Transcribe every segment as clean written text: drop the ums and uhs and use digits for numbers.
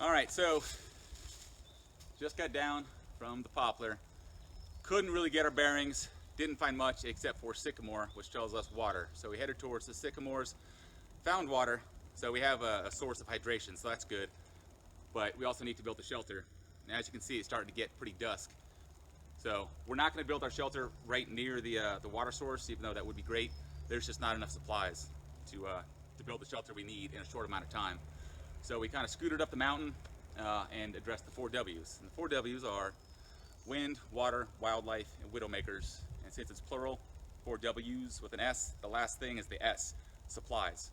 All right, so just got down from the poplar. Couldn't really get our bearings. Didn't find much except for sycamore, which tells us water. So we headed towards the sycamores, found water. So we have a source of hydration, so that's good. But we also need to build the shelter. And as you can see, it's starting to get pretty dusk. So we're not going to build our shelter right near the water source, even though that would be great. There's just not enough supplies to build the shelter we need in a short amount of time. So we kind of scooted up the mountain and addressed the 4 W's. And the 4 W's are wind, water, wildlife, and widowmakers. And since it's plural, 4 W's with an S, the last thing is the S, supplies.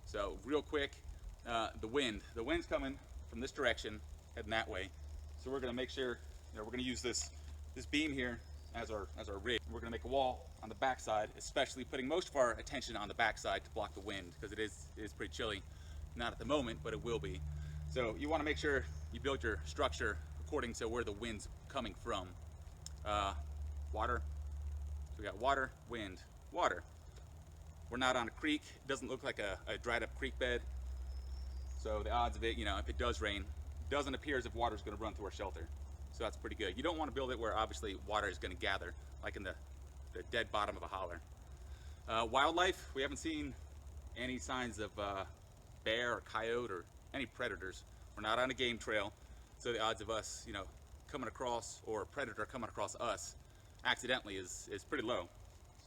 So real quick, the wind's coming from this direction, heading that way. So we're going to make sure, we're going to use this beam here as our rig. We're going to make a wall on the backside, especially putting most of our attention on the backside to block the wind, because it is pretty chilly. Not at the moment, but it will be. So you want to make sure you build your structure according to where the wind's coming from. Water. So we got water, wind, water. We're not on a creek. It doesn't look like a dried up creek bed. So the odds of it, if it does rain, doesn't appear as if water's going to run through our shelter. So that's pretty good. You don't want to build it where obviously water is going to gather, like in the dead bottom of a holler. Wildlife, we haven't seen any signs of bear or coyote or any predators. We're not on a game trail, so the odds of us, coming across, or a predator coming across us accidentally is pretty low.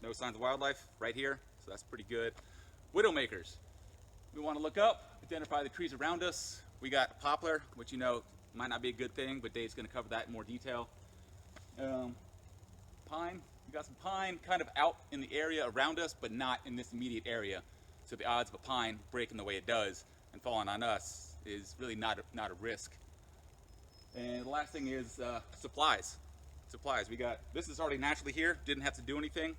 No signs of wildlife right here, so that's pretty good. Widowmakers. We want to look up, identify the trees around us. We got poplar, which might not be a good thing, but Dave's going to cover that in more detail. Pine. We got some pine kind of out in the area around us, but not in this immediate area. So the odds of a pine breaking the way it does and falling on us is really not a risk. And the last thing is supplies. Supplies. This is already naturally here. Didn't have to do anything.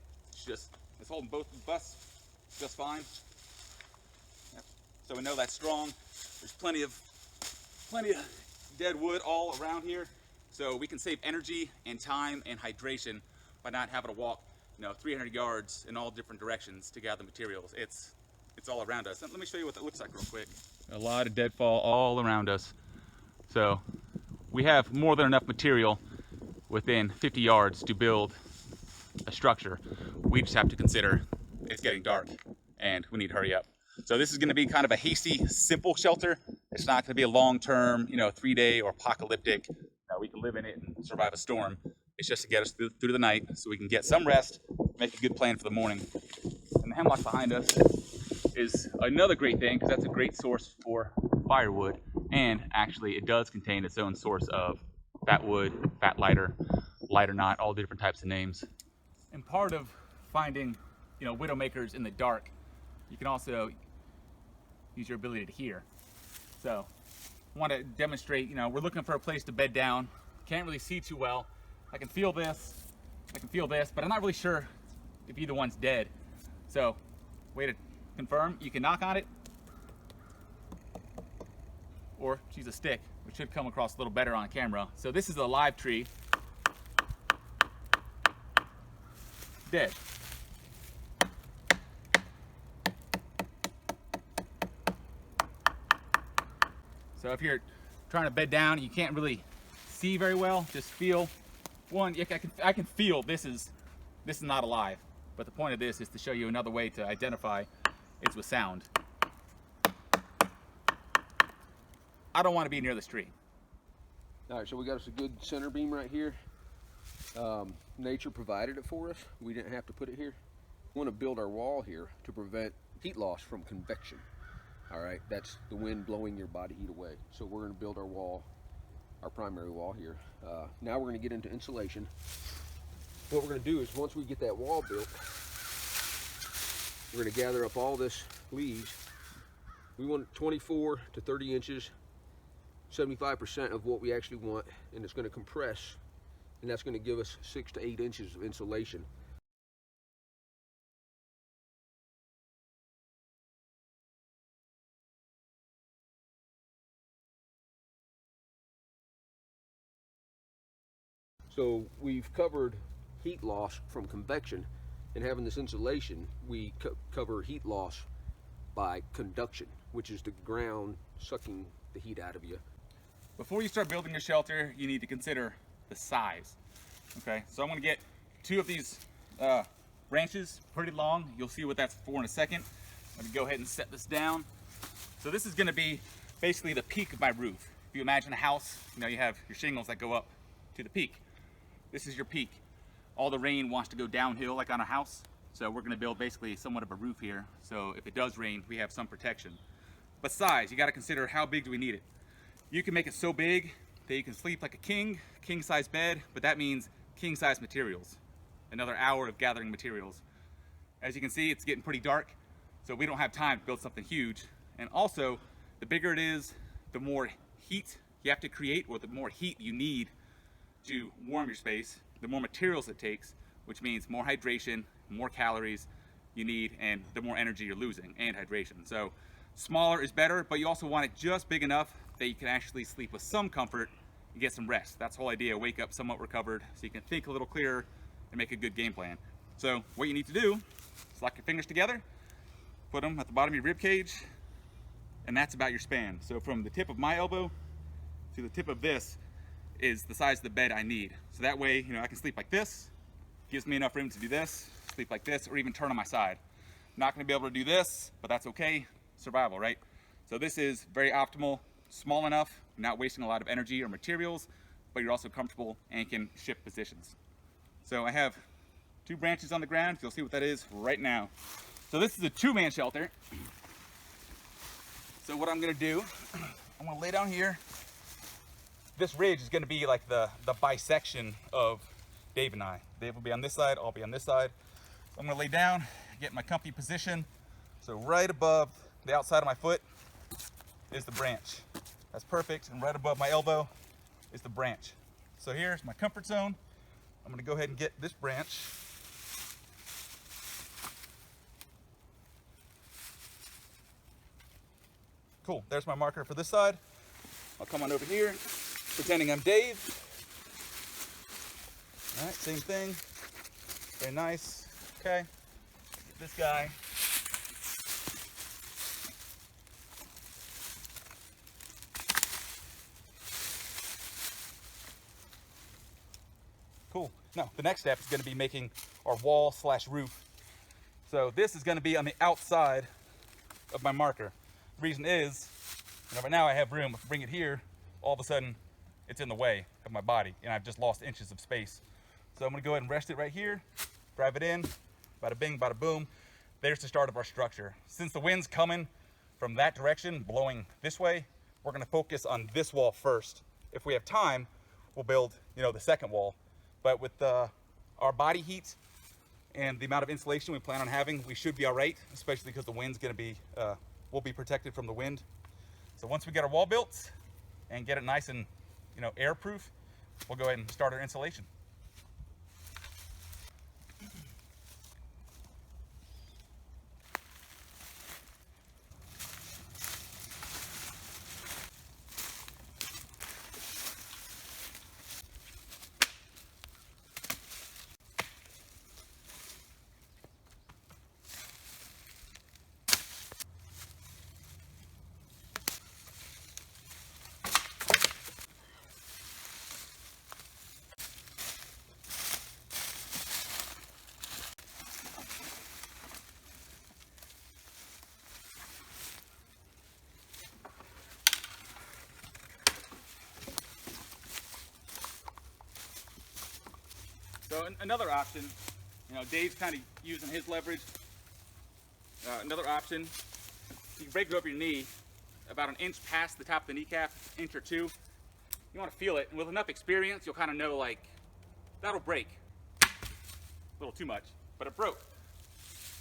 It's holding both of us just fine. Yep. So we know that's strong. There's plenty of dead wood all around here, so we can save energy and time and hydration by not having to walk 300 yards in all different directions to gather materials. It's all around us. Let me show you what that looks like real quick. A lot of deadfall all around us, so we have more than enough material within 50 yards to build a structure. We just have to consider it's getting dark and we need to hurry up. So this is going to be kind of a hasty, simple shelter. It's not going to be a long-term, 3-day or apocalyptic. We can live in it and survive a storm. It's just to get us through the night so we can get some rest, make a good plan for the morning. And the hemlock behind us is another great thing, because that's a great source for firewood. And actually it does contain its own source of fat wood, fat lighter, lighter knot, all different types of names. And part of finding, widowmakers in the dark, you can also use your ability to hear. So I want to demonstrate, we're looking for a place to bed down. Can't really see too well. I can feel this, but I'm not really sure if either one's dead. So, way to confirm, you can knock on it, or choose a stick, which should come across a little better on camera. So this is a live tree. Dead. So if you're trying to bed down, you can't really see very well, just feel. I can feel this is not alive. But the point of this is to show you another way to identify it's with sound. I don't want to be near this tree. All right, so we got us a good center beam right here. Nature provided it for us. We didn't have to put it here. We want to build our wall here to prevent heat loss from convection. All right, that's the wind blowing your body heat away. So we're going to build our wall, our primary wall here. Now we're going to get into insulation. What we're going to do is, once we get that wall built, we're going to gather up all this leaves. We want 24 to 30 inches, 75% of what we actually want, and it's going to compress, and that's going to give us 6 to 8 inches of insulation. So we've covered heat loss from convection, and having this insulation, we cover heat loss by conduction, which is the ground sucking the heat out of you. before you start building your shelter, you need to consider the size. Okay, so I'm gonna get 2 of these branches, pretty long. You'll see what that's for in a second. I'm gonna go ahead and set this down. So this is gonna be basically the peak of my roof. If you imagine a house, you have your shingles that go up to the peak. This is your peak. All the rain wants to go downhill like on a house. So we're gonna build basically somewhat of a roof here. So if it does rain, we have some protection. But size, you gotta consider how big do we need it. You can make it so big that you can sleep like a king size bed, but that means king size materials. Another hour of gathering materials. As you can see, it's getting pretty dark, so we don't have time to build something huge. And also, the bigger it is, the more heat you have to create, or the more heat you need to warm your space, the more materials it takes, which means more hydration, more calories you need, and the more energy you're losing, and hydration. So smaller is better, but you also want it just big enough that you can actually sleep with some comfort and get some rest. That's the whole idea, wake up somewhat recovered so you can think a little clearer and make a good game plan. So what you need to do is lock your fingers together, put them at the bottom of your rib cage, and that's about your span. So from the tip of my elbow to the tip of this is the size of the bed I need. So that way, I can sleep like this, gives me enough room to do this, sleep like this, or even turn on my side. Not gonna be able to do this, but that's okay, survival, right? So this is very optimal, small enough, not wasting a lot of energy or materials, but you're also comfortable and can shift positions. So I have 2 branches on the ground. You'll see what that is right now. So this is a 2-man shelter. So what I'm gonna do, I'm gonna lay down here. This ridge is gonna be like the bisection of Dave and I. Dave will be on this side, I'll be on this side. So I'm gonna lay down, get my comfy position. So right above the outside of my foot is the branch. That's perfect, and right above my elbow is the branch. So here's my comfort zone. I'm gonna go ahead and get this branch. Cool, there's my marker for this side. I'll come on over here, pretending I'm Dave. All right, same thing, very nice. Okay, get this guy. Cool. Now, the next step is going to be making our wall/roof. So this is going to be on the outside of my marker. The reason is, right now I have room. If I bring it here, all of a sudden it's in the way of my body, and I've just lost inches of space. So I'm going to go ahead and rest it right here, drive it in, bada bing, bada boom. There's the start of our structure. Since the wind's coming from that direction, blowing this way, we're going to focus on this wall first. If we have time, we'll build, the second wall. But with our body heat and the amount of insulation we plan on having, we should be all right, especially because the wind's going to be, we'll be protected from the wind. So once we get our wall built and get it nice and, airproof, we'll go ahead and start our insulation. So another option, Dave's kind of using his leverage. Another option, you can break it over your knee about an inch past the top of the kneecap, inch or 2. You want to feel it, and with enough experience, you'll kind of know, that'll break. A little too much, but it broke.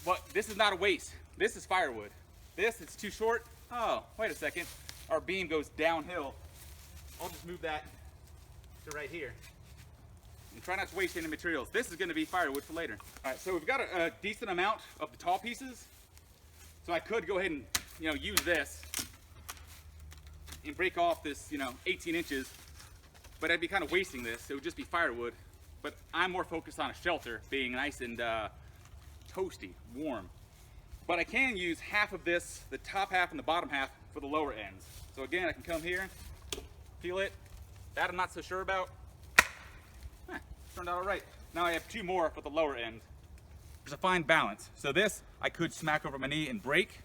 But this is not a waste. This is firewood. It's too short. Oh, wait a second. Our beam goes downhill. I'll just move that to right here. And try not to waste any materials. This is going to be firewood for later. All right, so we've got a decent amount of the tall pieces. So I could go ahead and, use this and break off this, 18 inches, but I'd be kind of wasting this. It would just be firewood. But I'm more focused on a shelter being nice and toasty, warm. But I can use half of this, the top half and the bottom half, for the lower ends. So again, I can come here, Peel it. That I'm not so sure about. Turned out all right. Now I have two more for the lower end. There's a fine balance. So this, I could smack over my knee and break,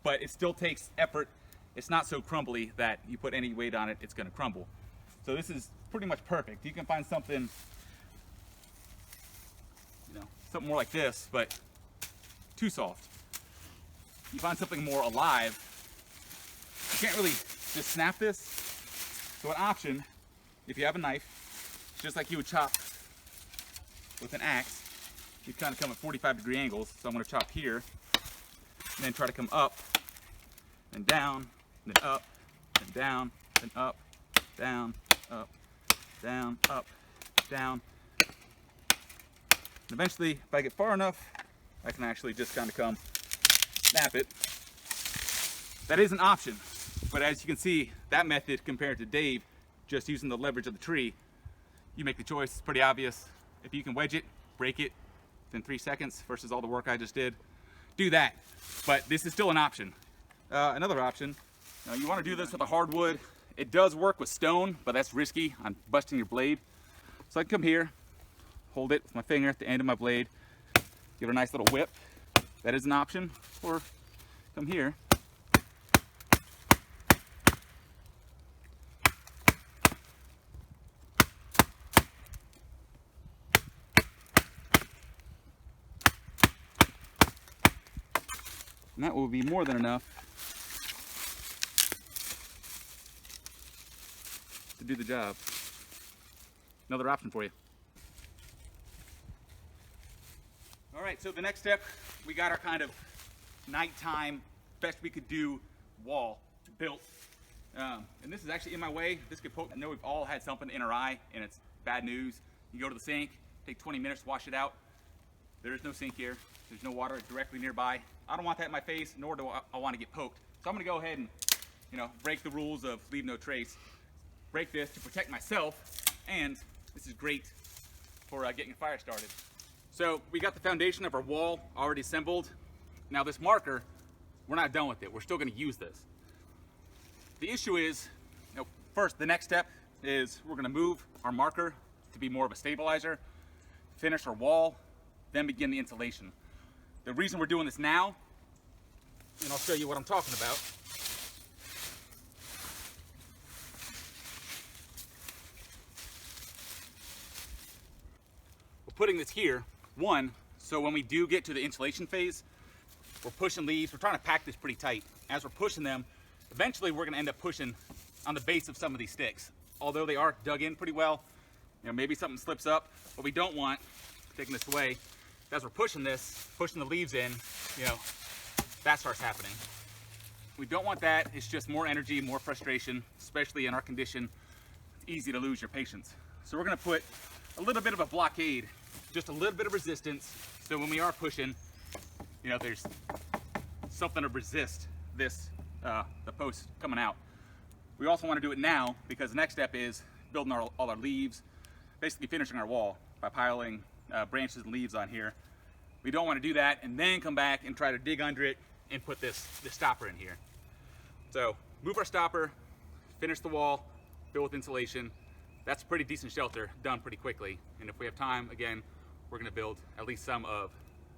but it still takes effort. It's not so crumbly that you put any weight on it, it's gonna crumble. So this is pretty much perfect. You can find something, something more like this, but too soft. You find something more alive. You can't really just snap this. So an option, if you have a knife, just like you would chop with an axe, you kind of come at 45-degree angles. So I'm going to chop here, and then try to come up, and down, then up, and down, then up, down, up, down, up, down. And eventually, if I get far enough, I can actually just kind of come, snap it. That is an option, but as you can see, that method compared to Dave, just using the leverage of the tree, you make the choice. It's pretty obvious. If you can wedge it, break it within 3 seconds versus all the work I just did, do that. But this is still an option. Another option, you want to do this with a hardwood. It does work with stone, but that's risky on busting your blade. So I can come here, hold it with my finger at the end of my blade, give it a nice little whip. That is an option. Or come here, and that will be more than enough to do the job. Another option for you. All right, so the next step, we got our kind of nighttime, best we could do wall built. And this is actually in my way. This could poke. I know we've all had something in our eye and it's bad news. You go to the sink, take 20 minutes to wash it out. There is no sink here. There's no water directly nearby. I don't want that in my face, nor do I want to get poked. So I'm gonna go ahead and, break the rules of leave no trace. Break this to protect myself, and this is great for getting a fire started. So we got the foundation of our wall already assembled. Now this marker, we're not done with it. We're still gonna use this. The issue is, first, the next step is we're gonna move our marker to be more of a stabilizer, finish our wall, then begin the insulation. The reason we're doing this now, and I'll show you what I'm talking about. We're putting this here, one, so when we do get to the insulation phase, we're pushing leaves. We're trying to pack this pretty tight. As we're pushing them, eventually we're gonna end up pushing on the base of some of these sticks. Although they are dug in pretty well, maybe something slips up. What we don't want, taking this away, as we're pushing this, pushing the leaves in, that starts happening. We don't want that. It's just more energy, more frustration, especially in our condition. It's easy to lose your patience. So we're gonna put a little bit of a blockade, just a little bit of resistance, so when we are pushing, there's something to resist this, the post coming out. We also want to do it now because the next step is building all our leaves, basically finishing our wall by piling branches and leaves on here. We don't want to do that and then come back and try to dig under it and put this stopper in here. So move our stopper, finish the wall, build with insulation. That's a pretty decent shelter, done pretty quickly. And if we have time, again, we're gonna build at least some of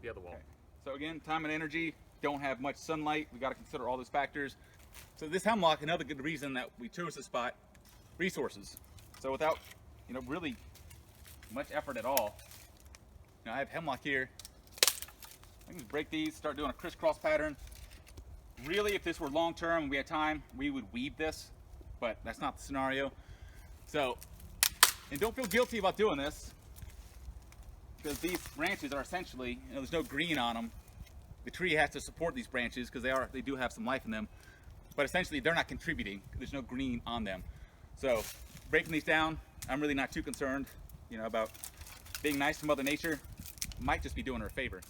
the other wall. Okay. So again, time and energy, don't have much sunlight. We gotta consider all those factors. So this hemlock, another good reason that we chose this spot, resources. So without, really much effort at all, I have hemlock here. I can just break these, start doing a crisscross pattern. Really, if this were long-term and we had time, we would weave this, but that's not the scenario. So, and don't feel guilty about doing this, because these branches are essentially, there's no green on them. The tree has to support these branches because they do have some life in them, but essentially they're not contributing. There's no green on them. So breaking these down, I'm really not too concerned, about being nice to Mother Nature. Might just be doing her a favor.